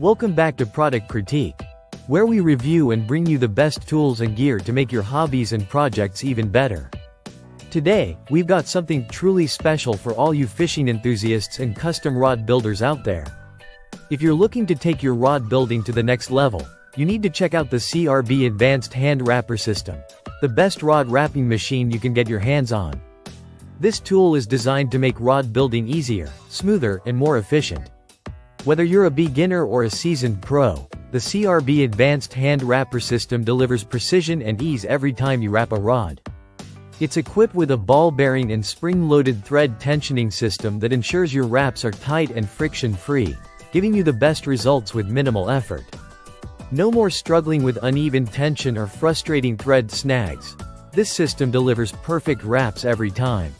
Welcome back to Product Critique, where we review and bring you the best tools and gear to make your hobbies and projects even better. Today, we've got something truly special for all you fishing enthusiasts and custom rod builders out there. If you're looking to take your rod building to the next level, you need to check out the CRB Advanced Hand Wrapper System, the best rod wrapping machine you can get your hands on. This tool is designed to make rod building easier, smoother, and more efficient. Whether you're a beginner or a seasoned pro, the CRB Advanced Hand Wrapper System delivers precision and ease every time you wrap a rod. It's equipped with a ball-bearing and spring-loaded thread tensioning system that ensures your wraps are tight and friction-free, giving you the best results with minimal effort. No more struggling with uneven tension or frustrating thread snags. This system delivers perfect wraps every time.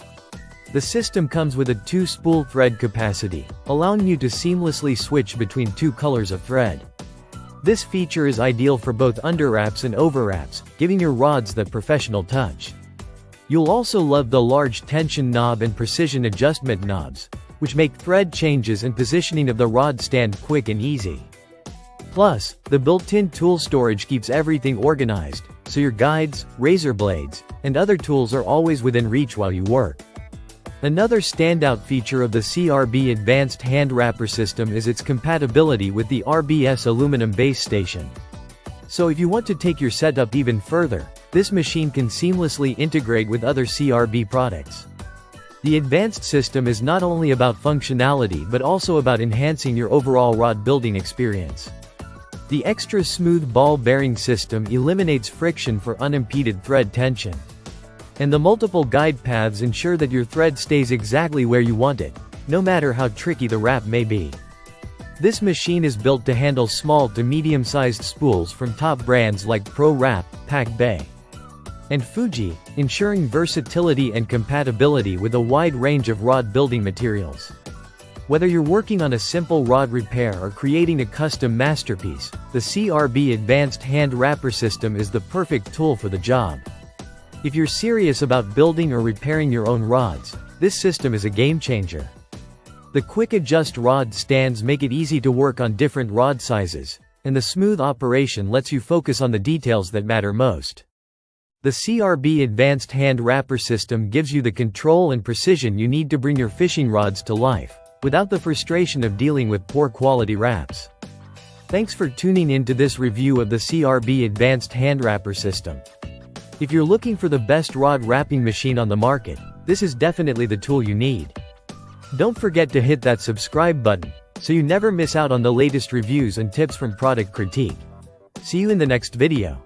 The system comes with a 2-spool thread capacity, allowing you to seamlessly switch between 2 colors of thread. This feature is ideal for both underwraps and overwraps, giving your rods that professional touch. You'll also love the large tension knob and precision adjustment knobs, which make thread changes and positioning of the rod stand quick and easy. Plus, the built-in tool storage keeps everything organized, so your guides, razor blades, and other tools are always within reach while you work. Another standout feature of the CRB Advanced Hand Wrapper System is its compatibility with the RBS aluminum base station. So if you want to take your setup even further, this machine can seamlessly integrate with other CRB products. The advanced system is not only about functionality but also about enhancing your overall rod building experience. The extra smooth ball bearing system eliminates friction for unimpeded thread tension. And the multiple guide paths ensure that your thread stays exactly where you want it, no matter how tricky the wrap may be. This machine is built to handle small to medium-sized spools from top brands like Pro Wrap, Pac Bay, and Fuji, ensuring versatility and compatibility with a wide range of rod building materials. Whether you're working on a simple rod repair or creating a custom masterpiece, the CRB Advanced Hand Wrapper System is the perfect tool for the job. If you're serious about building or repairing your own rods, this system is a game changer. The quick adjust rod stands make it easy to work on different rod sizes, and the smooth operation lets you focus on the details that matter most. The CRB Advanced Hand Wrapper System gives you the control and precision you need to bring your fishing rods to life, without the frustration of dealing with poor quality wraps. Thanks for tuning in to this review of the CRB Advanced Hand Wrapper System. If you're looking for the best rod wrapping machine on the market, this is definitely the tool you need. Don't forget to hit that subscribe button, so you never miss out on the latest reviews and tips from Product Critique. See you in the next video.